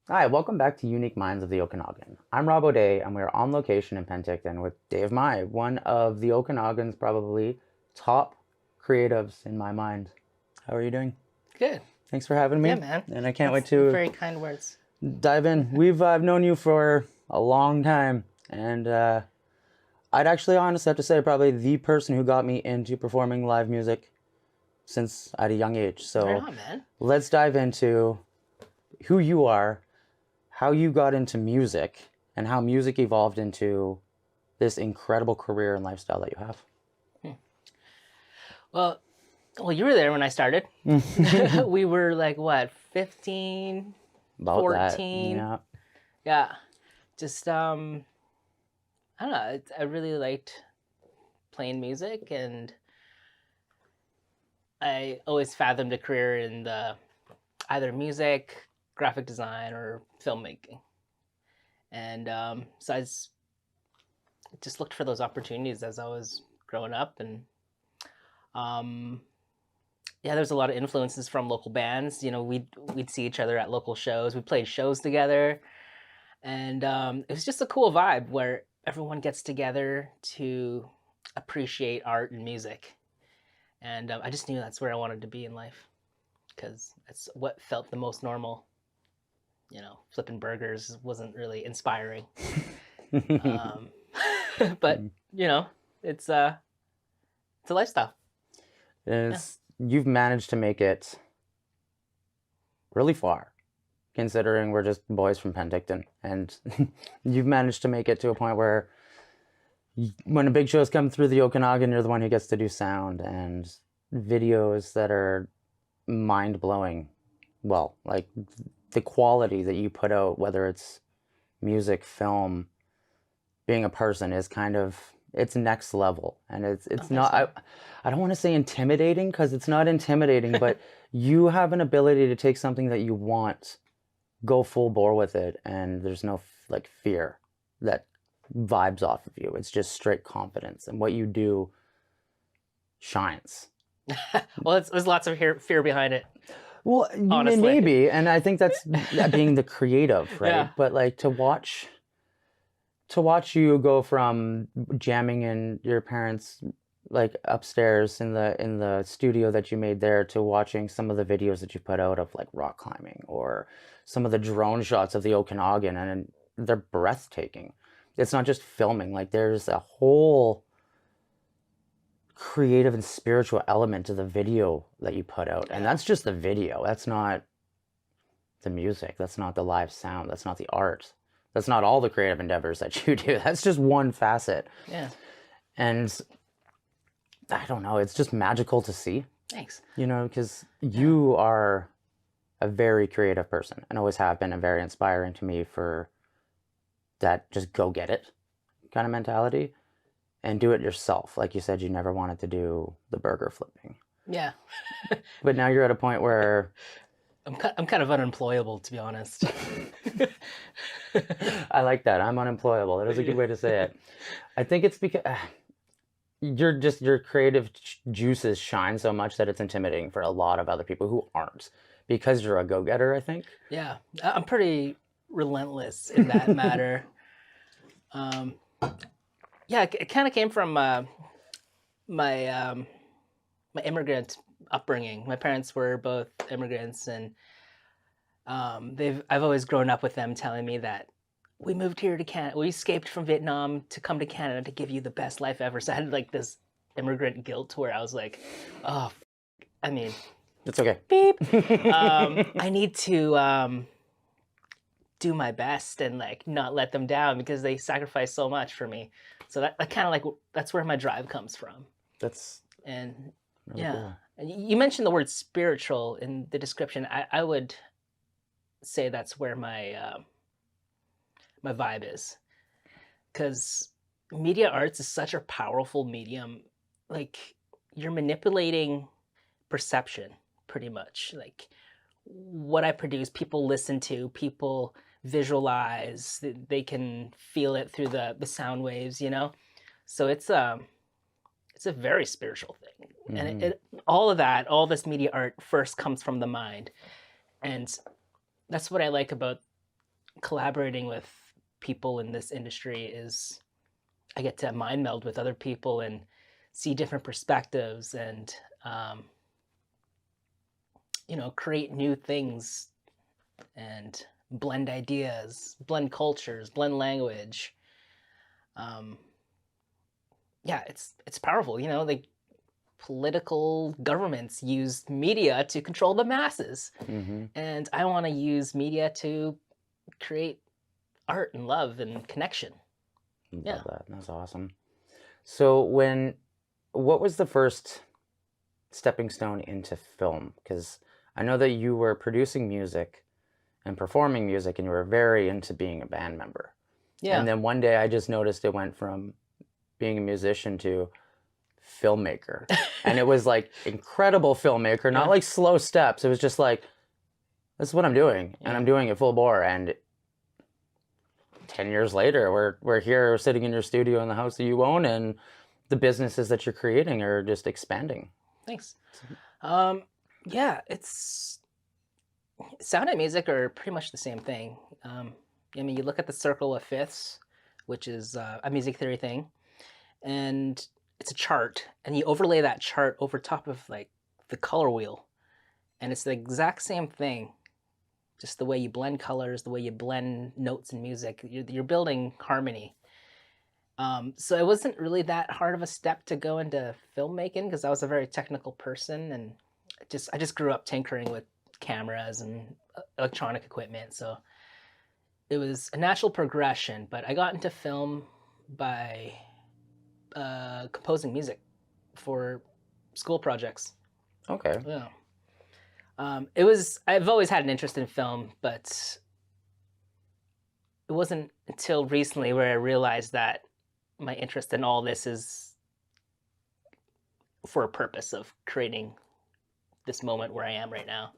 Hi, welcome back to Unique Minds of the Okanagan. I'm Rob O'Day, and we're on location in Penticton with Dave Mai, one of the Okanagan's probably top creatives in my mind. How are you doing? Good. Thanks for having Yeah, me, man. and I can't wait That's to very kind words. dive in. I've known you for a long time, and I'd actually honestly have to say probably the person who got me into performing live music since at a young age. Right So on, man. let's dive into who you are, how you got into music, and how music evolved into this incredible career and lifestyle that you have. Well, you were there when I started. We were like, what, 15, About that, 14? yeah. Yeah. Just, I don't know. I really liked playing music, and I always fathomed a career in the either music, graphic design, or filmmaking. And so just looked for those opportunities as I was growing up, and um, yeah, there's a lot of influences from local bands. You know, we'd see each other at local shows. We played shows together, and it was just a cool vibe where everyone gets together to appreciate art and music. And I just knew that's where I wanted to be in life because that's what felt the most normal. You know, flipping burgers wasn't really inspiring, um, but you know, it's a lifestyle. Yeah. You've managed to make it really far, considering we're just boys from Penticton, and you've managed to make it to a point where when a big show's come through the Okanagan, you're the one who gets to do sound and videos that are mind-blowing. Well, like the quality that you put out, whether it's music, film, being a person is kind of it's next level, and it's Thanks, not man. I don't want to say intimidating because it's not intimidating, but you have an ability to take something that you want, go full bore with it, and there's no like fear that vibes off of you. It's just straight confidence, and what you do shines. Well, there's lots of fear behind it, Well, honestly. maybe, and I think that's being the creative, right? Yeah. But like to watch you go from jamming in your parents like upstairs in the studio that you made there to watching some of the videos that you put out of like rock climbing or some of the drone shots of the Okanagan, and they're breathtaking. It's not just filming, like there's a whole creative and spiritual element to the video that you put out, and Yeah. that's just the video. That's not the music, that's not the live sound, that's not the art, that's not all the creative endeavors that you do. That's just one facet. Yeah. And I don't know, it's just magical to see, Thanks. because Yeah. you are a very creative person and always have been, and very inspiring to me for that just go get it kind of mentality and do it yourself. Like you said, you never wanted to do the burger flipping. Yeah. But now you're at a point where I'm kind of unemployable, to be honest. I like that. I'm unemployable. That is a good way to say it. I think it's because your creative juices shine so much that it's intimidating for a lot of other people who aren't, because you're a go-getter, I think. Yeah. I'm pretty relentless in that matter. Um, yeah, it kind of came from my my immigrant upbringing. My parents were both immigrants, and I've always grown up with them telling me that we moved here to Canada. We escaped from Vietnam to come to Canada to give you the best life ever. So I had like this immigrant guilt where I was like, oh, I mean, It's okay. beep. I need to do my best and like not let them down because they sacrificed so much for me. So that kind of like that's where my drive comes from. That's And really yeah, cool. and you mentioned the word spiritual in the description. I would say that's where my vibe is, because media arts is such a powerful medium. Like you're manipulating perception pretty much. Like what I produce, people listen to, people visualize, they can feel it through the sound waves, you know? So it's a very spiritual thing. And Hmm. all of that, all this media art first comes from the mind. And that's what I like about collaborating with people in this industry is I get to mind meld with other people and see different perspectives and, create new things and blend ideas, blend cultures, blend language. Um, yeah, it's powerful. Like political governments use media to control the masses, Mm-hmm. and I want to use media to create art and love and connection. Yeah. Love that. That's awesome. So what was the first stepping stone into film? Because I know that you were producing music and performing music, and you were very into being a band member. Yeah. And then one day I just noticed it went from being a musician to filmmaker. And it was like incredible filmmaker, not Yeah. like slow steps. It was just like, this is what I'm doing, and Yeah. I'm doing it full bore. And 10 years later, we're here sitting in your studio in the house that you own, and the businesses that you're creating are just expanding. Thanks. Yeah, it's sound and music are pretty much the same thing. I mean, you look at the circle of fifths, which is a music theory thing, and it's a chart, and you overlay that chart over top of like the color wheel, and it's the exact same thing. Just the way you blend colors, the way you blend notes in music, you're building harmony. So it wasn't really that hard of a step to go into filmmaking because I was a very technical person, and I just grew up tinkering with cameras and electronic equipment. So it was a natural progression. But I got into film by composing music for school projects. Okay. Yeah. I've always had an interest in film, but it wasn't until recently where I realized that my interest in all this is for a purpose of creating this moment where I am right now.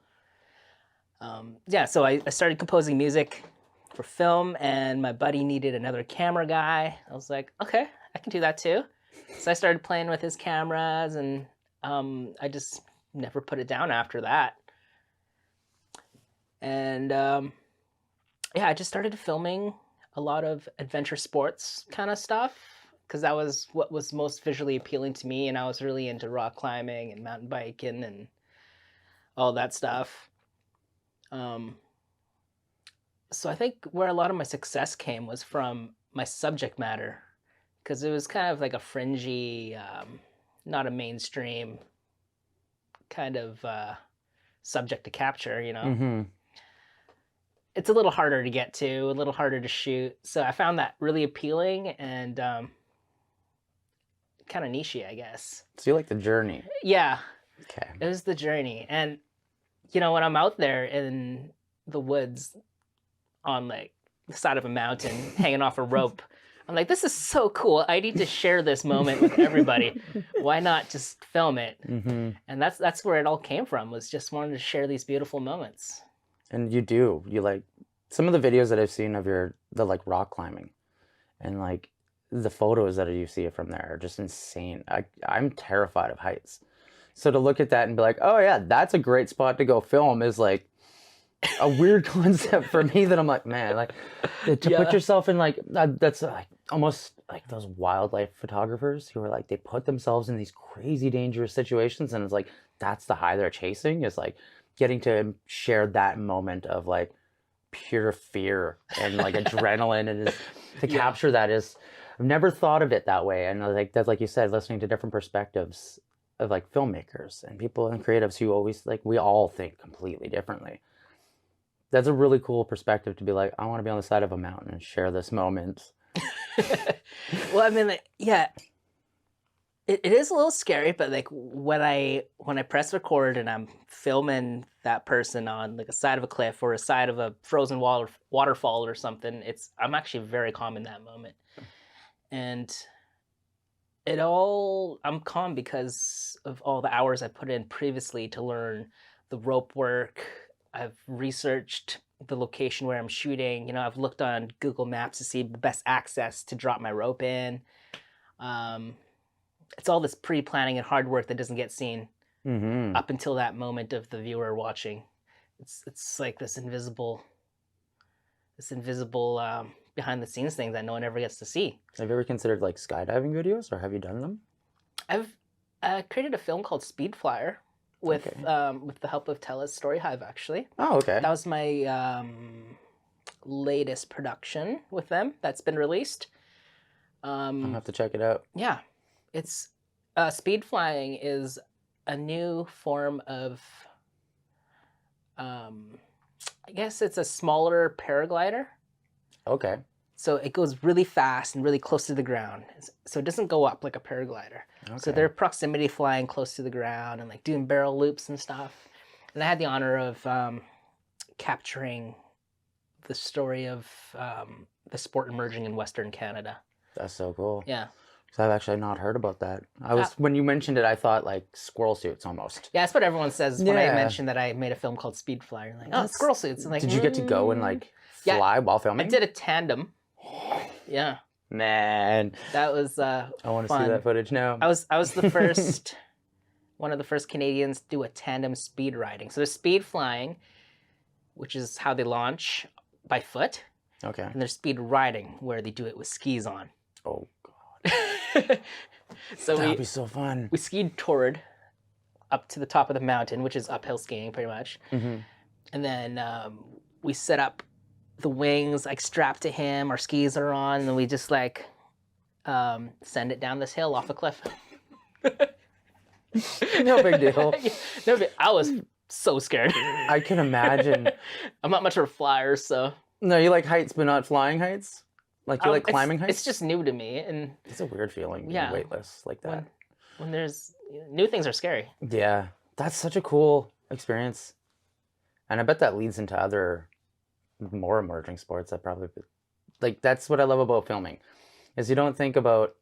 Yeah, so I started composing music for film, and my buddy needed another camera guy. I was like, okay, I can do that too. So I started playing with his cameras, and I just never put it down after that. And yeah, I just started filming a lot of adventure sports kind of stuff because that was what was most visually appealing to me, and I was really into rock climbing and mountain biking and all that stuff. So I think where a lot of my success came was from my subject matter, because it was kind of like a fringy, not a mainstream kind of subject to capture, Mm-hmm. It's a little harder to get to, a little harder to shoot. So I found that really appealing and kind of niche, I guess. So you like the journey. Yeah, Okay. it was the journey. And, when I'm out there in the woods on like the side of a mountain, hanging off a rope, I'm like, this is so cool. I need to share this moment with everybody. Why not just film it? Mm-hmm. And that's where it all came from, was just wanting to share these beautiful moments. And you like some of the videos that I've seen of the like rock climbing, and like the photos that you see from there are just insane. I'm terrified of heights. So to look at that and be like, oh yeah, that's a great spot to go film is like a weird concept for me that I'm like, man, like to put yourself in like, that's like almost like those wildlife photographers who are like, they put themselves in these crazy dangerous situations, and it's like, that's the high they're chasing, is like getting to share that moment of like pure fear and like adrenaline, and to capture that is, I've never thought of it that way. And like that's, like you said, listening to different perspectives of like filmmakers and people and creatives who always, like, we all think completely differently. That's a really cool perspective to be like, I want to be on the side of a mountain and share this moment. Well, I mean, yeah, it is a little scary, but like when I press record and I'm filming that person on like a side of a cliff or a side of a frozen waterfall or something, I'm actually very calm in that moment. And I'm calm because of all the hours I put in previously to learn the rope work. I've researched the location where I'm shooting. I've looked on Google Maps to see the best access to drop my rope in. It's all this pre-planning and hard work that doesn't get seen up until that moment of the viewer watching. It's like this invisible this invisible behind the scenes thing that no one ever gets to see. Have you ever considered like skydiving videos, or have you done them? I've created a film called Speed Flyer with the help of TELUS STORYHIVE, actually. Oh, okay. That was my latest production with them that's been released. I'll have to check it out. Yeah, it's speed flying is a new form of I guess it's a smaller paraglider. Okay. So it goes really fast and really close to the ground. So it doesn't go up like a paraglider. Okay. So they're proximity flying close to the ground and like doing barrel loops and stuff. And I had the honor of capturing the story of the sport emerging in Western Canada. That's so cool. Yeah. So I've actually not heard about that. When you mentioned it, I thought like squirrel suits almost. Yeah, that's what everyone says when I mentioned that I made a film called Speed Flyer. Like, oh, squirrel suits. And like, did you get to go and like fly while filming? I did a tandem. Yeah. Man, that was I want to see that footage now. I was the first, one of the first Canadians to do a tandem speed riding. So there's speed flying, which is how they launch by foot. Okay. And there's speed riding, where they do it with skis on. Oh God. So that'd be so fun. We skied toward up to the top of the mountain, which is uphill skiing pretty much. Mm-hmm. And then we set up the wings, like strapped to him. Our skis are on, and then we just like send it down this hill off a cliff. No big deal. I was so scared. I can imagine. I'm not much of a flyer, so. No, you like heights, but not flying heights? Like you like climbing heights? It's just new to me, and it's a weird feeling being weightless like that. When there's new things are scary. Yeah, that's such a cool experience, and I bet that leads into other more emerging sports that probably like that's what I love about filming, is you don't think about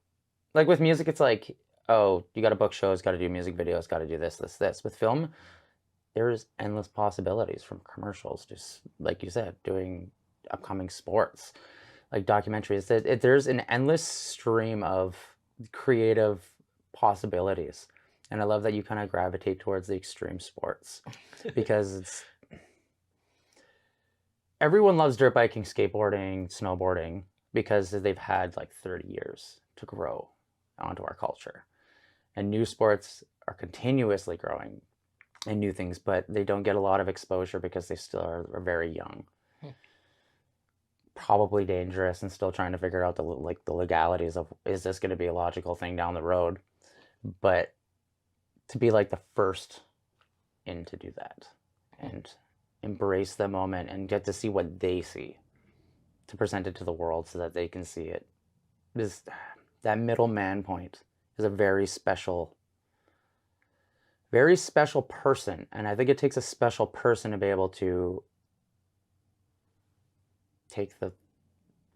like with music. It's like, oh, you got to book shows, got to do music videos, got to do this. With film, there's endless possibilities from commercials, just like you said, doing upcoming sports, like documentaries. There's an endless stream of creative possibilities, and I love that you kind of gravitate towards the extreme sports because everyone loves dirt biking, skateboarding, snowboarding because they've had like 30 years to grow onto our culture, and new sports are continuously growing and new things, but they don't get a lot of exposure because they still are very young. Probably dangerous, and still trying to figure out the legalities of, is this going to be a logical thing down the road? But to be like the first in to do that and embrace the moment and get to see what they see, to present it to the world so that they can see it, is that middleman point is a very special person. And I think it takes a special person to be able to take the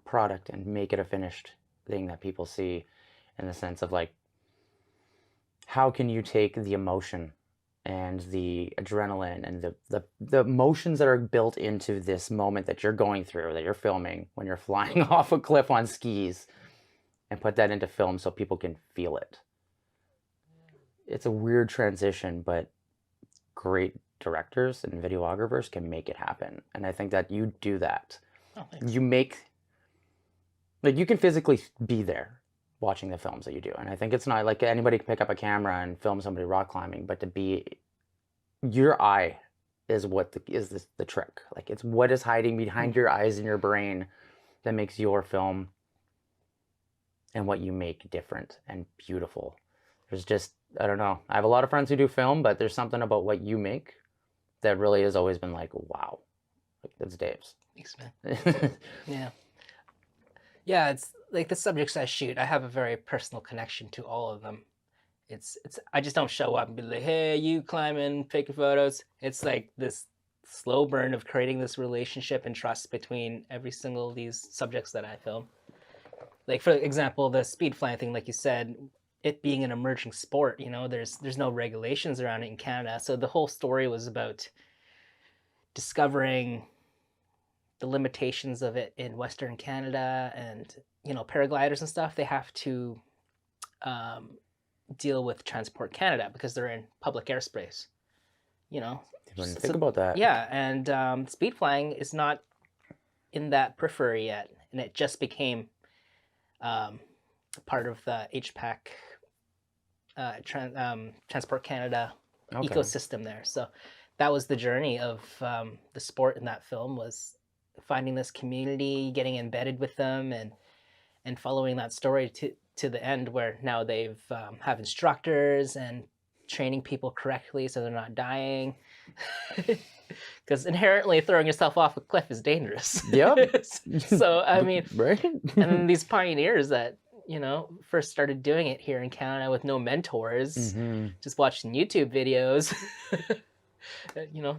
product and make it a finished thing that people see, in the sense of like, how can you take the emotion and the adrenaline and the emotions that are built into this moment that you're going through, that you're filming when you're flying off a cliff on skis, and put that into film so people can feel it. It's a weird transition, but great directors and videographers can make it happen. And I think that you do that. Oh, thanks. You make, like, you can physically be there watching the films that you do. And I think it's not like anybody can pick up a camera and film somebody rock climbing, but to be, your eye is what is the trick. Like, it's what is hiding behind your eyes and your brain that makes your film and what you make different and beautiful. There's just, I don't know. I have a lot of friends who do film, but there's something about what you make that really has always been like, wow, like, that's Dave's. Thanks, man. Yeah, it's like the subjects I shoot, I have a very personal connection to all of them. It's I just don't show up and be like, hey, you climbing, taking photos. It's like this slow burn of creating this relationship and trust between every single of these subjects that I film. Like, for example, the speed flying thing, like you said, it being an emerging sport, you know, there's no regulations around it in Canada. So the whole story was about discovering the limitations of it in Western Canada, and, you know, paragliders and stuff, they have to deal with Transport Canada because they're in public airspace, you know. I didn't think about that. Yeah, and speed flying is not in that periphery yet, and it just became part of the HPAC Transport Canada ecosystem there. So that was the journey of the sport in that film, was finding this community, getting embedded with them, and following that story to the end, where now they've have instructors and training people correctly so they're not dying. Because inherently throwing yourself off a cliff is dangerous. Yep. So, I mean, right? and these pioneers that, you know, first started doing it here in Canada with no mentors, just watching YouTube videos, you know.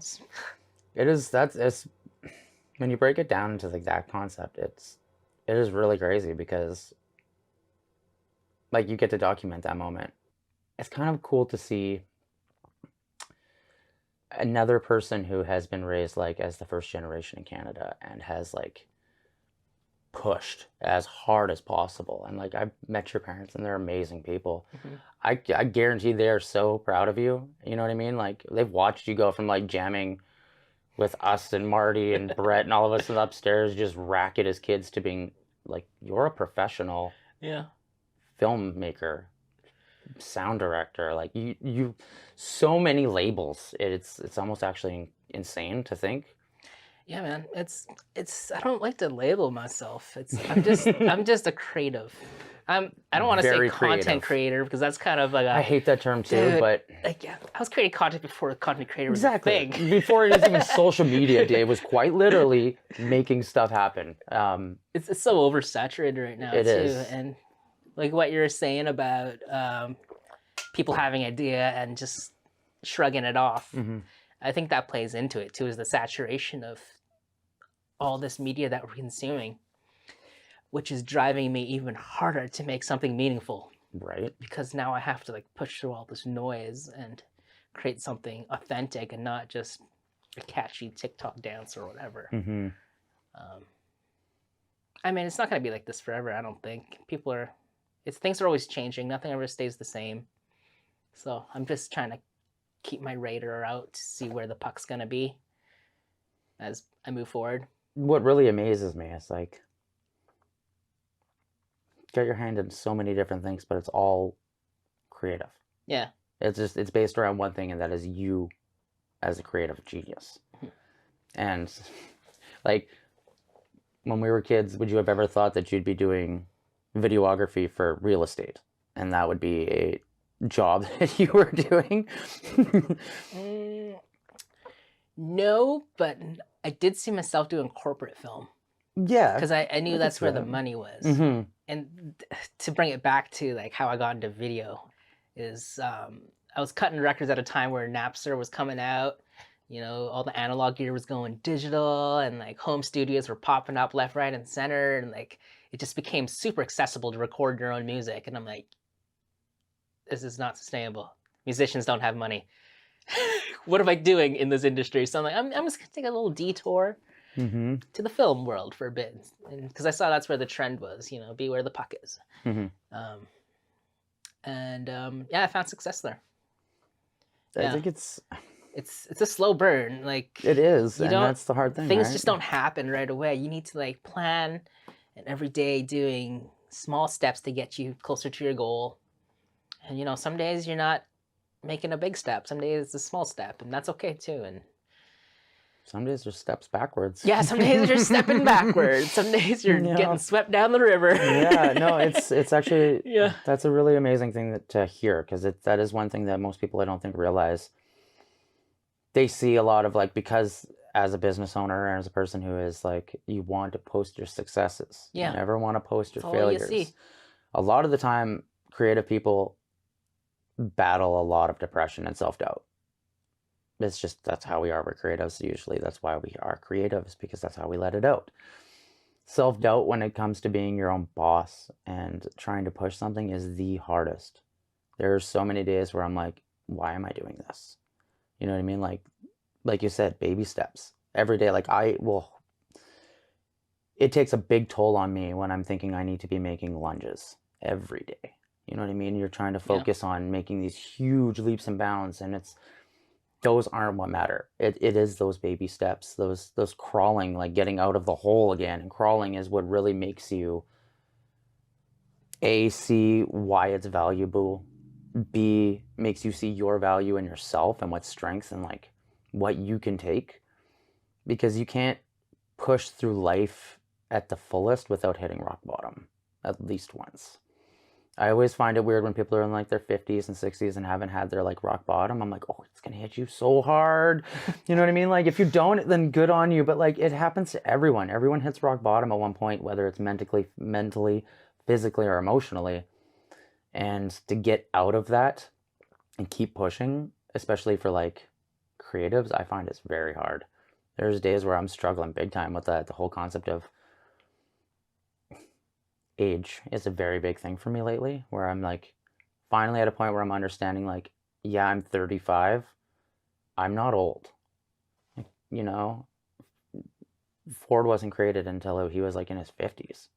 It's when you break it down into like that concept, it is really crazy, because like you get to document that moment. It's kind of cool to see another person who has been raised like as the first generation in Canada and has like pushed as hard as possible. And like, I've met your parents and they're amazing people. I guarantee they're so proud of you. You know what I mean? Like, they've watched you go from like jamming with us and Marty and Brett and all of us upstairs just racket as kids to being like, you're a professional filmmaker, sound director. Like, you so many labels. It's almost actually insane to think. Yeah, man. It's I don't like to label myself. I'm just a creative. I don't want to say content creator, because that's kind of like I hate that term too, but like, yeah, I was creating content before content creator was a thing. Before it was even social media, Dave was quite literally making stuff happen. It's so oversaturated right now. It is. And like what you were saying about people having an idea and just shrugging it off. I think that plays into it too, is the saturation of all this media that we're consuming, which is driving me even harder to make something meaningful. Right. Because now I have to like push through all this noise and create something authentic and not just a catchy TikTok dance or whatever. I mean, it's not going to be like this forever, I don't think. Things are always changing. Nothing ever stays the same. So I'm just trying to keep my radar out to see where the puck's going to be as I move forward. What really amazes me is like, get your hand in so many different things, but it's all creative. Yeah. It's based around one thing, and that is you as a creative genius. And like, when we were kids, would you have ever thought that you'd be doing videography for real estate and that would be a job that you were doing? No, but I did see myself doing corporate film. Yeah. Because I knew that's where the money was. And to bring it back to like how I got into video is I was cutting records at a time where Napster was coming out. You know, all the analog gear was going digital, and like home studios were popping up left, right, and center. And like, it just became super accessible to record your own music. And I'm like, this is not sustainable. Musicians don't have money. What am I doing in this industry? So I'm like, I'm just gonna take a little detour to the film world for a bit, because I saw that's where the trend was. You know, be where the puck is. Yeah, I found success there. I think it's a slow burn. Like, it is, and that's the hard thing. Things just don't happen right away. You need to like plan, and every day doing small steps to get you closer to your goal. And you know, some days you're not making a big step. Some days it's a small step, and that's okay too. And some days there's steps backwards. Yeah, some days you're stepping backwards. Some days you're getting swept down the river. Yeah, no, it's actually that's a really amazing thing to hear, because that is one thing that most people I don't think realize. They see a lot of like, because as a business owner and as a person who is like, you want to post your successes. You never want to post your failures. You see. A lot of the time, creative people battle a lot of depression and self-doubt. It's just, that's how we are. We're creatives usually. That's why we are creatives, because that's how we let it out. Self-doubt when it comes to being your own boss and trying to push something is the hardest. There are so many days where I'm like, why am I doing this? You know what I mean? Like you said, baby steps every day. Like it takes a big toll on me when I'm thinking I need to be making lunges every day. You know what I mean? You're trying to focus on making these huge leaps and bounds, and those aren't what matter. It is those baby steps, those crawling, like getting out of the hole again, and crawling is what really makes you A, see why it's valuable, B, makes you see your value in yourself and what strengths and like what you can take, because you can't push through life at the fullest without hitting rock bottom at least once. I always find it weird when people are in like their 50s and 60s and haven't had their like rock bottom. I'm like, oh, it's gonna hit you so hard. You know what I mean? Like if you don't, then good on you. But like it happens to everyone. Everyone hits rock bottom at one point, whether it's mentally, physically, or emotionally. And to get out of that and keep pushing, especially for like creatives, I find it's very hard. There's days where I'm struggling big time with that. The whole concept of age is a very big thing for me lately, where I'm like finally at a point where I'm understanding like, yeah, I'm 35. I'm not old. Like, you know, Ford wasn't created until he was like in his 50s.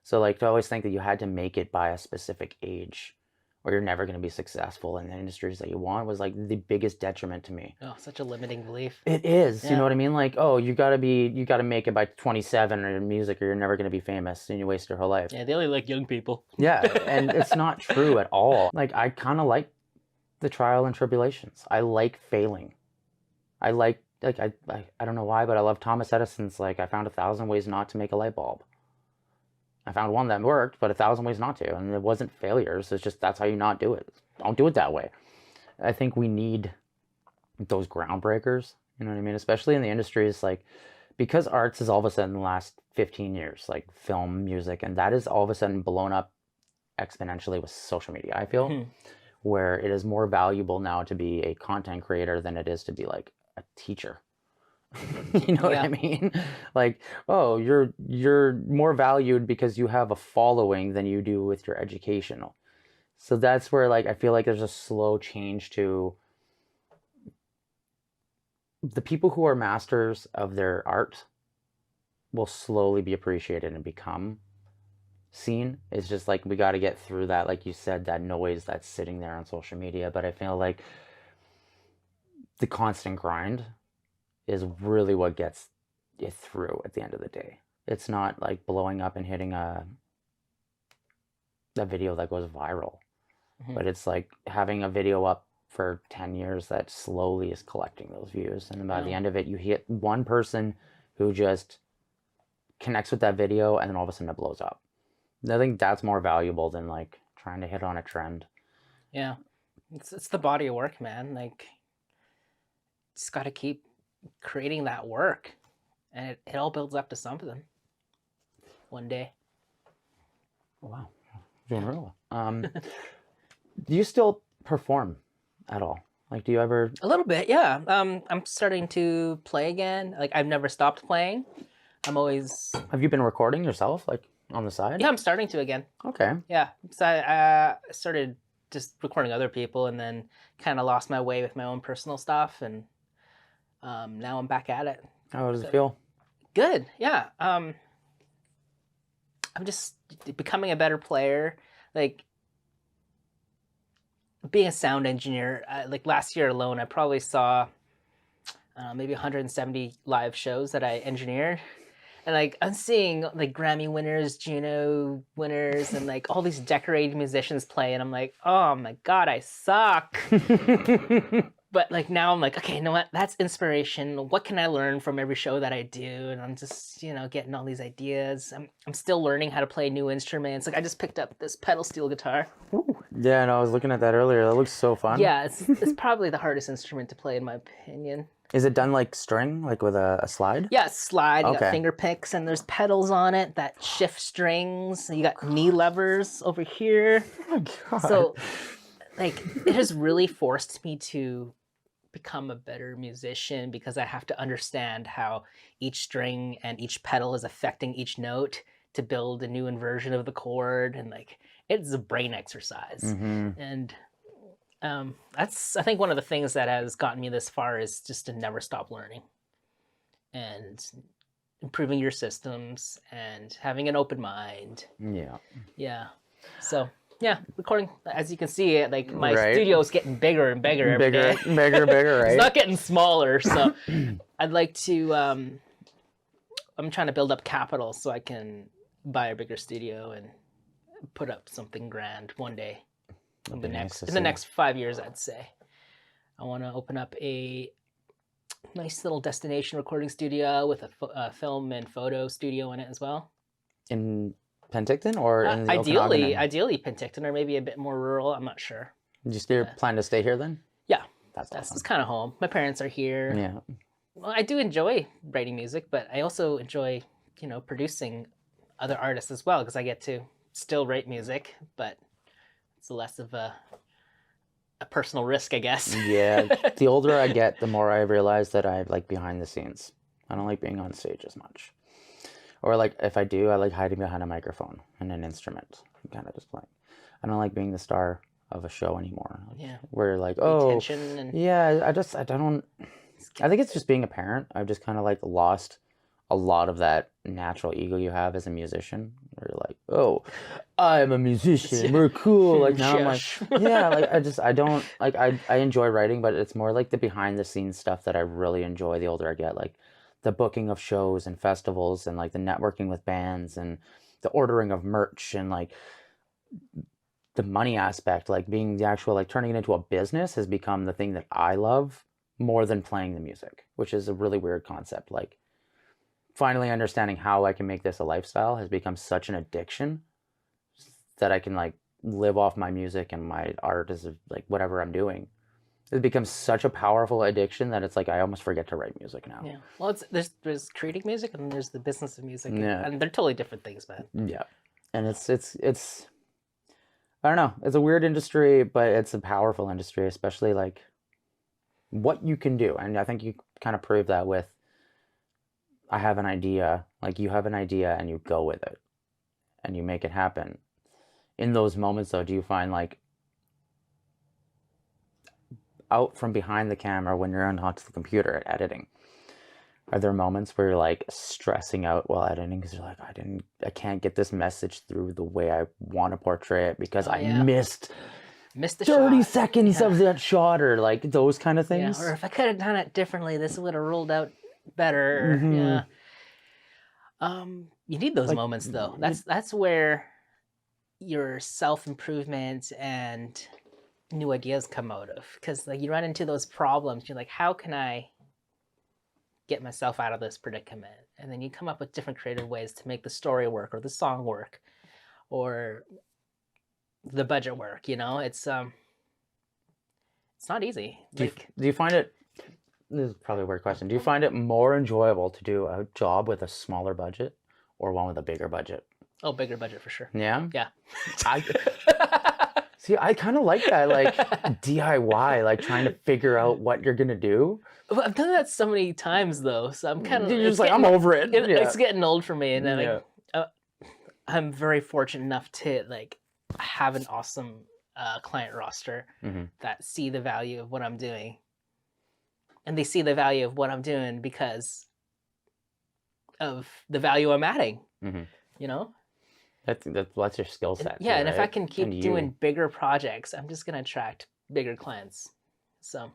So like to always think that you had to make it by a specific age or you're never going to be successful in the industries that you want was like the biggest detriment to me. Oh, such a limiting belief. It is. Yeah. You know what I mean? Like, oh, you got to make it by 27 or in music or you're never going to be famous and you waste your whole life. Yeah, they only like young people. Yeah, and it's not true at all. Like, I kind of like the trial and tribulations. I like failing. I don't know why, but I love Thomas Edison's, like, I found 1,000 ways not to make a light bulb. I found one that worked, but 1,000 ways not to. And it wasn't failures. It's just that's how you not do it. Don't do it that way. I think we need those groundbreakers. You know what I mean? Especially in the industries, like, because arts is all of a sudden in the last 15 years, like film, music, and that is all of a sudden blown up exponentially with social media, I feel, where it is more valuable now to be a content creator than it is to be like a teacher. You know what I mean? Like, oh, you're more valued because you have a following than you do with your educational. So that's where like I feel like there's a slow change to the people who are masters of their art will slowly be appreciated and become seen. It's just like we got to get through that, like you said, that noise that's sitting there on social media. But I feel like the constant grind is really what gets it through at the end of the day. It's not like blowing up and hitting a video that goes viral, but it's like having a video up for 10 years that slowly is collecting those views. And by the end of it, you hit one person who just connects with that video and then all of a sudden it blows up. I think that's more valuable than like trying to hit on a trend. Yeah. It's the body of work, man. Like, just got to keep creating that work, and it all builds up to something one day. Wow, doing real well. Do you still perform at all? Like, do you ever? A little bit, yeah. I'm starting to play again. Like, I've never stopped playing. I'm always. Have you been recording yourself, like on the side? Yeah, I'm starting to again. Okay. Yeah, so I started just recording other people, and then kind of lost my way with my own personal stuff, and now I'm back at it. How does it feel? Good, yeah. I'm just becoming a better player. Like, being a sound engineer, like last year alone, I probably saw maybe 170 live shows that I engineered. And like, I'm seeing like Grammy winners, Juno winners, and like all these decorated musicians play, and I'm like, oh my God, I suck. But like now I'm like, okay, you know what? That's inspiration. What can I learn from every show that I do? And I'm just, getting all these ideas. I'm still learning how to play new instruments. Like, I just picked up this pedal steel guitar. Ooh. Yeah, and I was looking at that earlier. That looks so fun. Yeah, it's probably the hardest instrument to play in my opinion. Is it done like string, like with a slide? Yeah, slide. You Okay. got finger picks, and there's pedals on it that shift strings. You got knee levers over here. Oh my God. So, like, it has really forced me to become a better musician, because I have to understand how each string and each pedal is affecting each note to build a new inversion of the chord. And like, it's a brain exercise. And that's, I think, one of the things that has gotten me this far is just to never stop learning and improving your systems and having an open mind. Yeah. Yeah. So Yeah, recording. As you can see, like my Right. studio's getting bigger and bigger every Bigger, day. bigger, right? It's not getting smaller, so I'd like to. I'm trying to build up capital so I can buy a bigger studio and put up something grand one day. In the next 5 years, I'd say. I want to open up a nice little destination recording studio with a film and photo studio in it as well. In Penticton or in the ideally Penticton, or maybe a bit more rural. I'm not sure. You still plan to stay here then? Yeah, that's awesome. It's kind of home. My parents are here. Yeah. Well, I do enjoy writing music, but I also enjoy, producing other artists as well, because I get to still write music, but it's less of a personal risk, I guess. Yeah. The older I get, the more I realize that I like behind the scenes. I don't like being on stage as much. Or like if I do, I like hiding behind a microphone and an instrument and kind of just playing. I don't like being the star of a show anymore. Yeah. Where like, Attention and... Yeah, I think it's just being a parent. I've just kind of like lost a lot of that natural ego you have as a musician. Where you're like, oh, I'm a musician. We're cool. Like now I'm like, yeah, like I don't like I enjoy writing, but it's more like the behind the scenes stuff that I really enjoy the older I get. Like the booking of shows and festivals and like the networking with bands and the ordering of merch and like the money aspect, like being the actual, like turning it into a business has become the thing that I love more than playing the music, which is a really weird concept. Like finally understanding how I can make this a lifestyle has become such an addiction that I can like live off my music and my art as like whatever I'm doing. It becomes such a powerful addiction that it's like I almost forget to write music now. Yeah. Well, there's creating music and there's the business of music. Yeah. And they're totally different things, man. Yeah. And it's I don't know. It's a weird industry, but it's a powerful industry, especially like what you can do. And I think you kind of proved that with I have an idea, like you have an idea and you go with it and you make it happen. In those moments though, do you find like out from behind the camera when you're on the computer at editing, are there moments where you're like stressing out while editing because you're like, I can't get this message through the way I want to portray it because I missed the 30 shot. seconds of that shot, or like those kind of things? Yeah, or if I could have done it differently, this would have rolled out better. Mm-hmm. Yeah. You need those moments though. That's where your self-improvement and new ideas come out of, because like you run into those problems, you're like, how can I get myself out of this predicament? And then you come up with different creative ways to make the story work or the song work or the budget work. It's not easy. Do you find it, this is probably a weird question, do you find it more enjoyable to do a job with a smaller budget or one with a bigger budget? Oh, bigger budget for sure. Yeah? Yeah. See, I kind of like that, like DIY, like trying to figure out what you're going to do. Well, I've done that so many times though, so I'm kind of... You're just like, I'm over it. It's getting old for me, and I'm very fortunate enough to like have an awesome client roster that see the value of what I'm doing. And they see the value of what I'm doing because of the value I'm adding, That's your skill set. Yeah, and if I can keep doing bigger projects, I'm just going to attract bigger clients. So,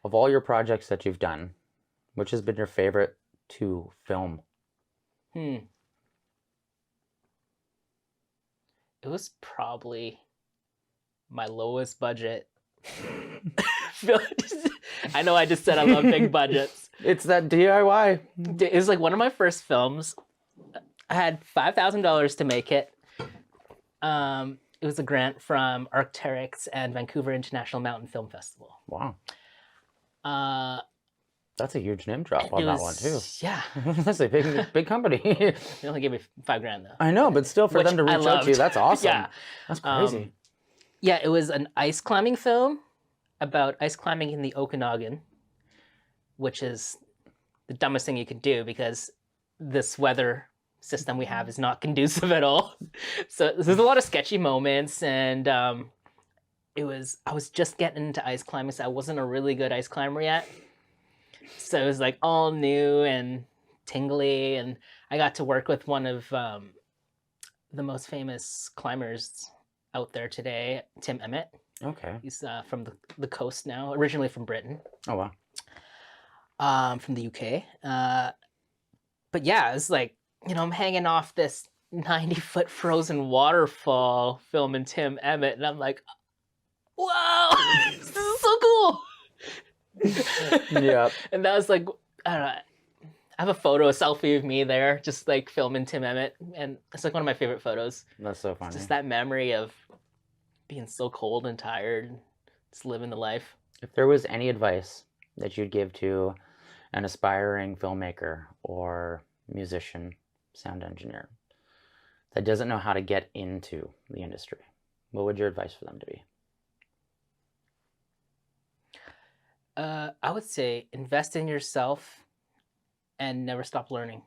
of all your projects that you've done, which has been your favorite to film? It was probably my lowest budget. I know I just said I love big budgets. It's that DIY. It was like one of my first films. I had $5,000 to make it. It was a grant from Arc'teryx and Vancouver International Mountain Film Festival. Wow. That's a huge name drop on that one too. Yeah. That's a big company. They only gave me $5,000 though. I know, but still for them to reach out to you, that's awesome. Yeah. That's crazy. Yeah, it was an ice climbing film about ice climbing in the Okanagan, which is the dumbest thing you could do because this weather system we have is not conducive at all. So there's a lot of sketchy moments, and I was just getting into ice climbing, so I wasn't a really good ice climber yet. So it was like all new and tingly, and I got to work with one of the most famous climbers out there today, Tim Emmett. Okay. He's from the coast now, originally from Britain, Oh, wow. from the UK. But yeah, it's like, I'm hanging off this 90-foot frozen waterfall filming Tim Emmett, and I'm like, wow, this is so cool. Yeah. And that was like, I don't know. I have a photo, a selfie of me there, just like filming Tim Emmett, and it's like one of my favorite photos. That's so funny. Just that memory of being so cold and tired, just living the life. If there was any advice that you'd give to an aspiring filmmaker or musician, sound engineer that doesn't know how to get into the industry, what would your advice for them to be? I would say invest in yourself and never stop learning.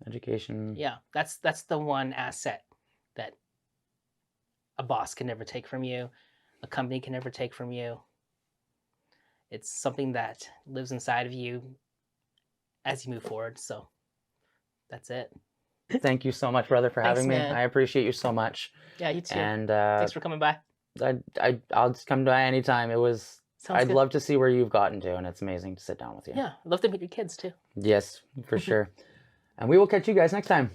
Education. Yeah, that's the one asset that a boss can never take from you, a company can never take from you. It's something that lives inside of you as you move forward. So that's it. Thank you so much, brother, for having me. man. I appreciate you so much. Yeah, you too. And Thanks for coming by. I'll just come by anytime. Sounds I'd good. love to see where you've gotten to, and it's amazing to sit down with you. Yeah, I'd love to meet your kids too. Yes, for sure. And we will catch you guys next time.